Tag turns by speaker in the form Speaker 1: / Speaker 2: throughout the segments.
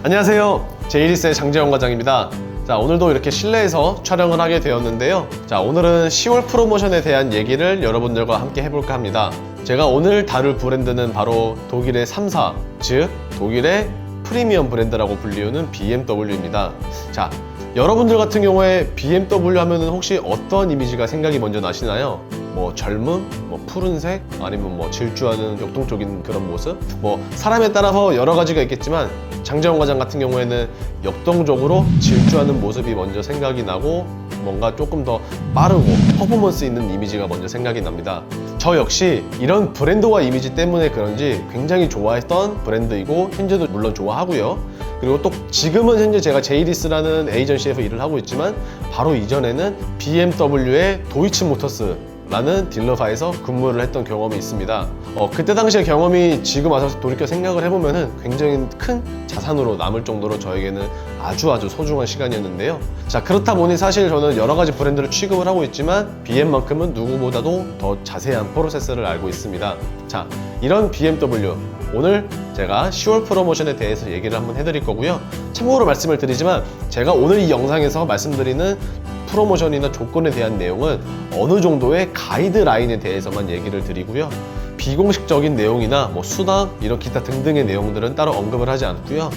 Speaker 1: 안녕하세요. 제이리스의 장재영 과장입니다. 자, 오늘도 이렇게 실내에서 촬영을 하게 되었는데요. 자, 오늘은 10월 프로모션에 대한 얘기를 여러분들과 함께 해볼까 합니다. 제가 오늘 다룰 브랜드는 바로 독일의 3사, 즉 독일의 프리미엄 브랜드라고 불리우는 BMW입니다. 자, 여러분들 같은 경우에 BMW 하면은 혹시 어떤 이미지가 생각이 먼저 나시나요? 뭐 젊음, 뭐 푸른색, 아니면 뭐 질주하는 역동적인 그런 모습? 뭐 사람에 따라서 여러 가지가 있겠지만 장재영 과장 같은 경우에는 역동적으로 질주하는 모습이 먼저 생각이 나고 뭔가 조금 더 빠르고 퍼포먼스 있는 이미지가 먼저 생각이 납니다. 저 역시 이런 브랜드와 이미지 때문에 그런지 굉장히 좋아했던 브랜드이고 현재도 물론 좋아하고요. 그리고 또 지금은 현재 제가 제이리스라는 에이전시에서 일을 하고 있지만 바로 이전에는 BMW의 도이치모터스 라는 딜러사에서 근무를 했던 경험이 있습니다. 그때 당시의 경험이 지금 와서 돌이켜 생각을 해보면은 굉장히 큰 자산으로 남을 정도로 저에게는 아주 소중한 시간이었는데요. 자, 그렇다 보니 사실 저는 여러 가지 브랜드를 취급을 하고 있지만 BM만큼은 누구보다도 더 자세한 프로세스를 알고 있습니다. 자, 이런 BMW 오늘 제가 10월 프로모션에 대해서 얘기를 한번 해드릴 거고요. 참고로 말씀을 드리지만 제가 오늘 이 영상에서 말씀드리는 프로모션이나 조건에 대한 내용은 어느 정도의 가이드라인에 대해서만 얘기를 드리고요. 비공식적인 내용이나 뭐 수당 이런 기타 등등의 내용들은 따로 언급을 하지 않고요.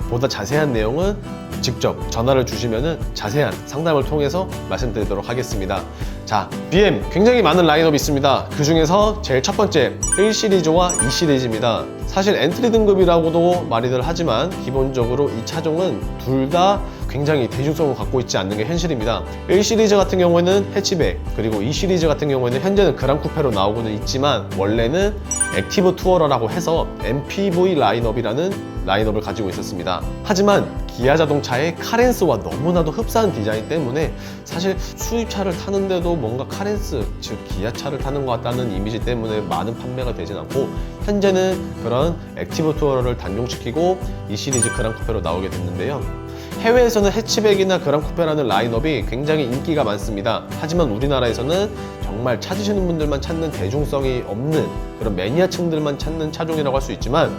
Speaker 1: 보다 자세한 내용은 직접 전화를 주시면은 자세한 상담을 통해서 말씀드리도록 하겠습니다. 자, BM 굉장히 많은 라인업이 있습니다. 그 중에서 제일 첫 번째 1시리즈와 2시리즈입니다. 사실 엔트리 등급이라고도 많이들 하지만 기본적으로 이 차종은 둘 다 굉장히 대중성을 갖고 있지 않는 게 현실입니다. 1시리즈 같은 경우에는 해치백, 그리고 2시리즈 같은 경우에는 현재는 그랑 쿠페로 나오고는 있지만 원래는 액티브 투어러라고 해서 MPV 라인업이라는 라인업을 가지고 있었습니다. 하지만 기아 자동차의 카렌스와 너무나도 흡사한 디자인 때문에 사실 수입차를 타는데도 뭔가 카렌스, 즉 기아차를 타는 것 같다는 이미지 때문에 많은 판매가 되진 않고 현재는 그런 액티브 투어러를 단종시키고 2시리즈 그랑 쿠페로 나오게 됐는데요. 해외에서는 해치백이나 그랑 쿠페라는 라인업이 굉장히 인기가 많습니다. 하지만 우리나라에서는 정말 찾으시는 분들만 찾는 대중성이 없는 그런 매니아층들만 찾는 차종이라고 할 수 있지만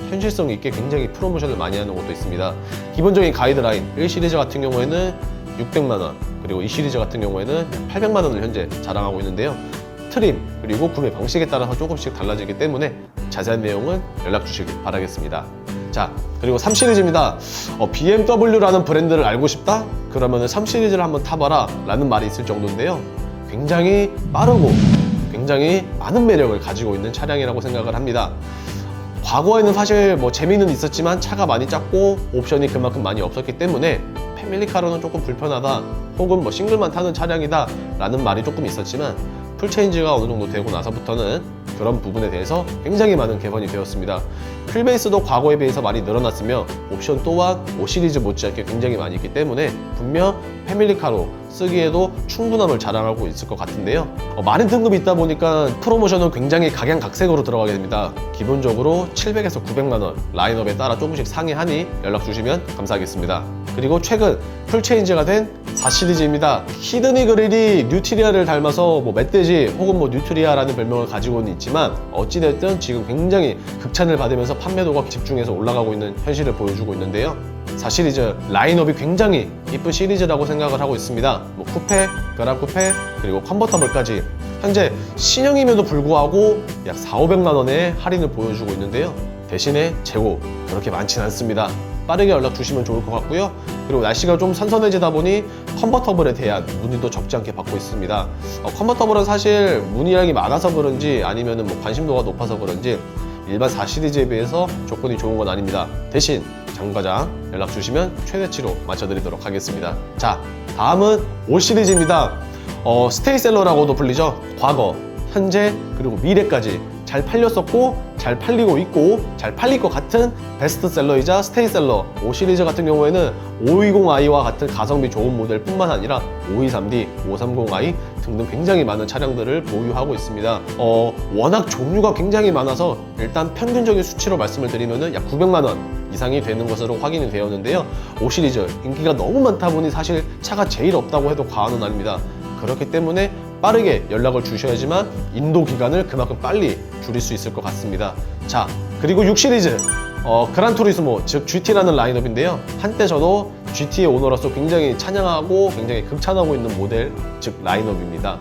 Speaker 1: 현실성 있게 굉장히 프로모션을 많이 하는 곳도 있습니다. 기본적인 가이드라인 1시리즈 같은 경우에는 600만원, 그리고 2시리즈 같은 경우에는 800만원을 현재 자랑하고 있는데요. 트림 그리고 구매 방식에 따라서 조금씩 달라지기 때문에 자세한 내용은 연락 주시길 바라겠습니다. 자, 그리고 3시리즈입니다. BMW라는 브랜드를 알고 싶다? 그러면 3시리즈를 한번 타봐라 라는 말이 있을 정도인데요. 굉장히 빠르고 굉장히 많은 매력을 가지고 있는 차량이라고 생각을 합니다. 과거에는 사실 뭐 재미는 있었지만 차가 많이 작고 옵션이 그만큼 많이 없었기 때문에 패밀리카로는 조금 불편하다, 혹은 뭐 싱글만 타는 차량이다 라는 말이 조금 있었지만 풀체인지가 어느 정도 되고 나서부터는 그런 부분에 대해서 굉장히 많은 개선이 되었습니다. 휠베이스도 과거에 비해서 많이 늘어났으며 옵션 또한 5시리즈 못지않게 굉장히 많이 있기 때문에 분명 패밀리카로 쓰기에도 충분함을 자랑하고 있을 것 같은데요. 많은 등급이 있다 보니까 프로모션은 굉장히 각양각색으로 들어가게 됩니다. 기본적으로 700에서 900만원 라인업에 따라 조금씩 상이하니 연락 주시면 감사하겠습니다. 그리고 최근 풀체인지가 된 4시리즈입니다. 히드니 그릴이 뉴트리아를 닮아서 뭐 멧돼지 혹은 뭐 뉴트리아라는 별명을 가지고는 있지만 어찌됐든 지금 굉장히 극찬을 받으면서 판매도가 집중해서 올라가고 있는 현실을 보여주고 있는데요. 4시리즈 라인업이 굉장히 이쁜 시리즈라고 생각을 하고 있습니다. 뭐 쿠페, 그랑 쿠페, 그리고 컨버터블까지 현재 신형임에도 불구하고 약 4,500만원의 할인을 보여주고 있는데요. 대신에 재고 그렇게 많진 않습니다. 빠르게 연락 주시면 좋을 것 같고요. 그리고 날씨가 좀 선선해지다 보니 컨버터블에 대한 문의도 적지 않게 받고 있습니다. 컨버터블은 사실 문의량이 많아서 그런지 아니면 뭐 관심도가 높아서 그런지 일반 4시리즈에 비해서 조건이 좋은 건 아닙니다. 대신 장 과장 연락 주시면 최대치로 맞춰드리도록 하겠습니다. 자, 다음은 5시리즈입니다. 스테이셀러라고도 불리죠. 과거, 현재, 그리고 미래까지 잘 팔렸었고 잘 팔리고 있고 잘 팔릴 것 같은 베스트셀러이자 스테이셀러 5시리즈 같은 경우에는 520i와 같은 가성비 좋은 모델 뿐만 아니라 523D, 530i 등등 굉장히 많은 차량들을 보유하고 있습니다. 워낙 종류가 굉장히 많아서 일단 평균적인 수치로 말씀을 드리면 약 900만원 이상이 되는 것으로 확인이 되었는데요. 5시리즈 인기가 너무 많다 보니 사실 차가 제일 없다고 해도 과언은 아닙니다. 그렇기 때문에 빠르게 연락을 주셔야지만 인도 기간을 그만큼 빨리 줄일 수 있을 것 같습니다. 자, 그리고 6시리즈 그란투리스모, 즉 GT라는 라인업인데요. 한때 저도 GT의 오너로서 굉장히 찬양하고 굉장히 극찬하고 있는 모델, 즉 라인업입니다.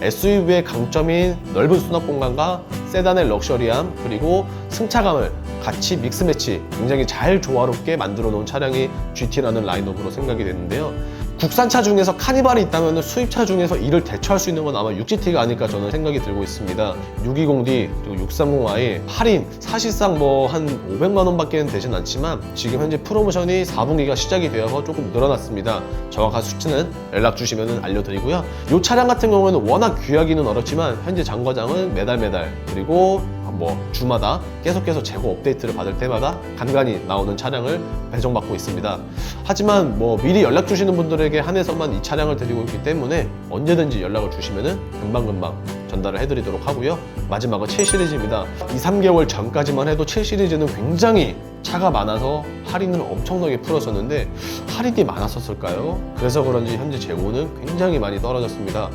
Speaker 1: SUV의 강점인 넓은 수납 공간과 세단의 럭셔리함, 그리고 승차감을 같이 믹스매치 굉장히 잘 조화롭게 만들어 놓은 차량이 GT라는 라인업으로 생각이 되는데요. 국산차 중에서 카니발이 있다면 수입차 중에서 이를 대처할 수 있는 건 아마 6GT가 아닐까 저는 생각이 들고 있습니다. 620D 그리고 630i 할인 사실상 뭐 한 500만 원밖에 되진 않지만 지금 현재 프로모션이 4분기가 시작이 되어서 조금 늘어났습니다. 정확한 수치는 연락 주시면 알려드리고요. 이 차량 같은 경우에는 워낙 귀하기는 어렵지만 현재 장과장은 매달 그리고 뭐 주마다 계속해서 재고 업데이트를 받을 때마다 간간히 나오는 차량을 배정받고 있습니다. 하지만 뭐 미리 연락 주시는 분들에게 한해서만 이 차량을 드리고 있기 때문에 언제든지 연락을 주시면은 금방금방 전달을 해드리도록 하고요. 마지막은 7시리즈입니다. 2, 3개월 전까지만 해도 7시리즈는 굉장히 차가 많아서 할인을 엄청나게 풀었었는데 할인이 많았었을까요? 그래서 그런지 현재 재고는 굉장히 많이 떨어졌습니다.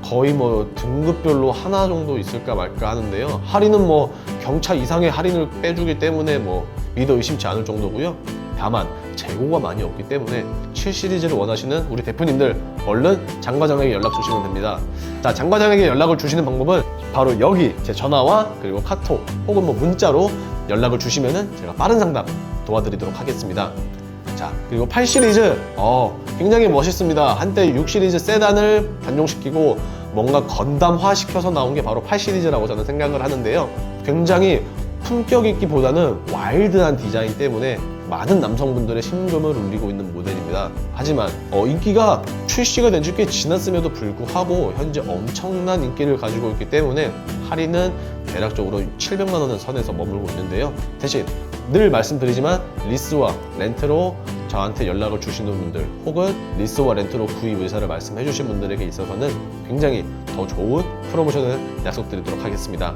Speaker 1: 거의 뭐 등급별로 하나 정도 있을까 말까 하는데요. 할인은 뭐 경차 이상의 할인을 빼주기 때문에 뭐 믿어 의심치 않을 정도고요. 다만 재고가 많이 없기 때문에 7시리즈를 원하시는 우리 대표님들 얼른 장과장에게 연락 주시면 됩니다. 자, 장과장에게 연락을 주시는 방법은 바로 여기 제 전화와 그리고 카톡 혹은 뭐 문자로 연락을 주시면은 제가 빠른 상담 도와드리도록 하겠습니다. 자, 그리고 8시리즈 굉장히 멋있습니다. 한때 6시리즈 세단을 변종시키고 뭔가 건담화 시켜서 나온 게 바로 8시리즈라고 저는 생각을 하는데요. 굉장히 품격 있기보다는 와일드한 디자인 때문에 많은 남성분들의 심금을 울리고 있는 모델입니다. 하지만 인기가 출시가 된 지 꽤 지났음에도 불구하고 현재 엄청난 인기를 가지고 있기 때문에 할인은 대략적으로 700만 원 선에서 머물고 있는데요. 대신 늘 말씀드리지만 리스와 렌트로 저한테 연락을 주시는 분들 혹은 리스와 렌트로 구입 의사를 말씀해 주신 분들에게 있어서는 굉장히 더 좋은 프로모션을 약속드리도록 하겠습니다.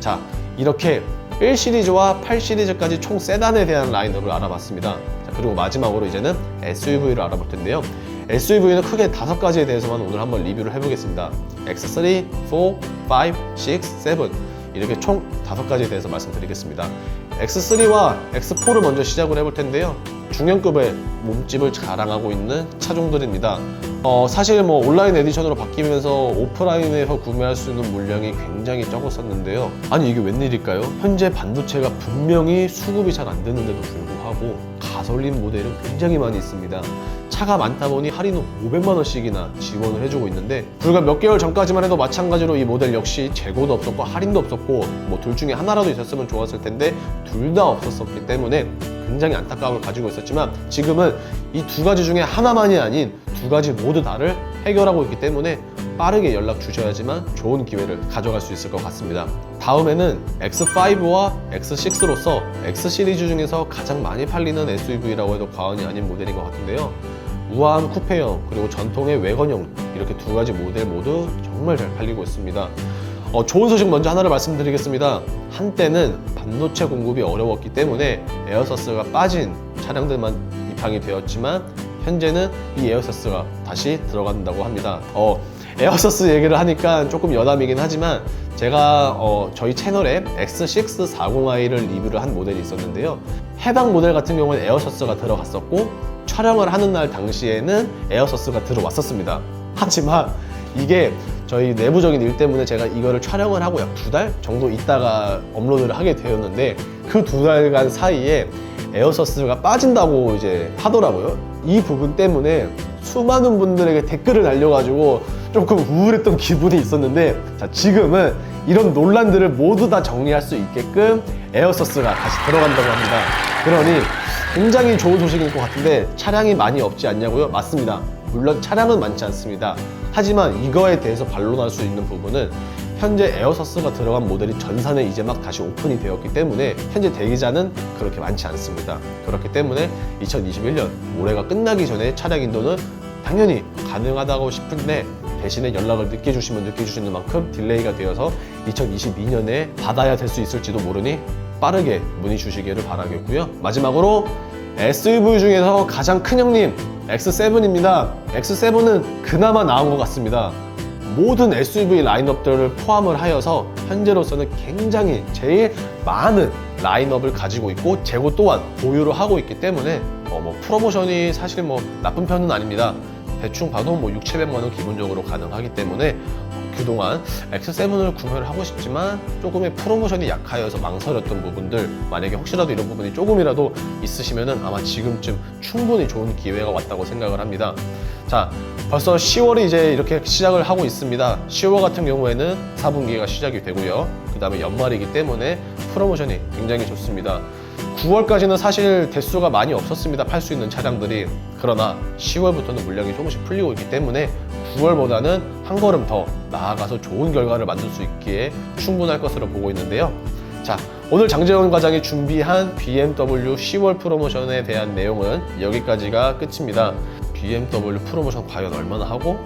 Speaker 1: 자, 이렇게 1시리즈와 8시리즈까지 총 세단에 대한 라인업을 알아봤습니다. 자, 그리고 마지막으로 이제는 SUV를 알아볼 텐데요. SUV는 크게 5가지에 대해서만 오늘 한번 리뷰를 해보겠습니다. X3, 4, 5, 6, 7 이렇게 총 5가지에 대해서 말씀드리겠습니다. X3와 X4를 먼저 시작을 해볼 텐데요. 중형급의 몸집을 자랑하고 있는 차종들입니다. 사실 뭐 온라인 에디션으로 바뀌면서 오프라인에서 구매할 수 있는 물량이 굉장히 적었었는데요. 아니 이게 웬일일까요? 현재 반도체가 분명히 수급이 잘 안 되는데도 불구하고 가솔린 모델은 굉장히 많이 있습니다. 차가 많다 보니 할인은 500만 원씩이나 지원을 해주고 있는데 불과 몇 개월 전까지만 해도 마찬가지로 이 모델 역시 재고도 없었고 할인도 없었고 뭐 둘 중에 하나라도 있었으면 좋았을 텐데 둘 다 없었기 때문에 굉장히 안타까움을 가지고 있었지만 지금은 이 2가지 중에 하나만이 아닌 2가지 모두 다를 해결하고 있기 때문에 빠르게 연락 주셔야지만 좋은 기회를 가져갈 수 있을 것 같습니다. 다음에는 X5와 X6로서 X시리즈 중에서 가장 많이 팔리는 SUV라고 해도 과언이 아닌 모델인 것 같은데요. 우아한 쿠페형 그리고 전통의 외건형 이렇게 2가지 모델 모두 정말 잘 팔리고 있습니다. 좋은 소식 먼저 하나를 말씀드리겠습니다. 한때는 반도체 공급이 어려웠기 때문에 에어서스가 빠진 차량들만 입항이 되었지만 현재는 이 에어서스가 다시 들어간다고 합니다. 에어서스 얘기를 하니까 조금 여담이긴 하지만 제가 저희 채널에 X640i를 리뷰를 한 모델이 있었는데요. 해당 모델 같은 경우는 에어서스가 들어갔었고 촬영을 하는 날 당시에는 에어서스가 들어왔었습니다. 하지만 이게 저희 내부적인 일 때문에 제가 이거를 촬영을 하고 약 2달 정도 있다가 업로드를 하게 되었는데 그 2달간 사이에 에어서스가 빠진다고 이제 하더라고요. 이 부분 때문에 수많은 분들에게 댓글을 달려가지고 조금 우울했던 기분이 있었는데 자, 지금은 이런 논란들을 모두 다 정리할 수 있게끔 에어서스가 다시 들어간다고 합니다. 그러니 굉장히 좋은 소식일 것 같은데 차량이 많이 없지 않냐고요? 맞습니다. 물론 차량은 많지 않습니다. 하지만 이거에 대해서 반론할 수 있는 부분은 현재 에어서스가 들어간 모델이 전산에 이제 막 다시 오픈이 되었기 때문에 현재 대기자는 그렇게 많지 않습니다. 그렇기 때문에 2021년 올해가 끝나기 전에 차량 인도는 당연히 가능하다고 싶은데 대신에 연락을 늦게 주시면 늦게 주시는 만큼 딜레이가 되어서 2022년에 받아야 될 수 있을지도 모르니 빠르게 문의 주시기를 바라겠고요. 마지막으로 SUV 중에서 가장 큰 형님 X7입니다. X7은 그나마 나은 것 같습니다. 모든 SUV 라인업들을 포함을 하여서 현재로서는 굉장히 제일 많은 라인업을 가지고 있고 재고 또한 보유를 하고 있기 때문에 프로모션이 사실 나쁜 편은 아닙니다. 대충 봐도 6, 700만 원 기본적으로 가능하기 때문에 그동안 X7을 구매를 하고 싶지만 조금의 프로모션이 약하여서 망설였던 부분들, 만약에 혹시라도 이런 부분이 조금이라도 있으시면은 아마 지금쯤 충분히 좋은 기회가 왔다고 생각을 합니다. 자, 벌써 10월이 이제 이렇게 시작을 하고 있습니다. 10월 같은 경우에는 4분기가 시작이 되고요. 그 다음에 연말이기 때문에 프로모션이 굉장히 좋습니다. 9월까지는 사실 대수가 많이 없었습니다. 팔 수 있는 차량들이. 그러나 10월부터는 물량이 조금씩 풀리고 있기 때문에 9월보다는 한 걸음 더 나아가서 좋은 결과를 만들 수 있기에 충분할 것으로 보고 있는데요. 자, 오늘 장재원 과장이 준비한 BMW 10월 프로모션에 대한 내용은 여기까지가 끝입니다. BMW 프로모션 과연 얼마나 하고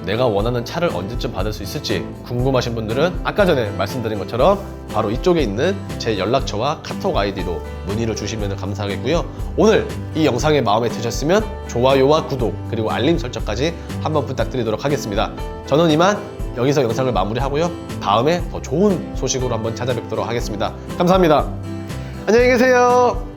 Speaker 1: 내가 원하는 차를 언제쯤 받을 수 있을지 궁금하신 분들은 아까 전에 말씀드린 것처럼 바로 이쪽에 있는 제 연락처와 카톡 아이디로 문의를 주시면 감사하겠고요. 오늘 이 영상이 마음에 드셨으면 좋아요와 구독 그리고 알림 설정까지 한번 부탁드리도록 하겠습니다. 저는 이만 여기서 영상을 마무리하고요. 다음에 더 좋은 소식으로 한번 찾아뵙도록 하겠습니다. 감사합니다. 안녕히 계세요.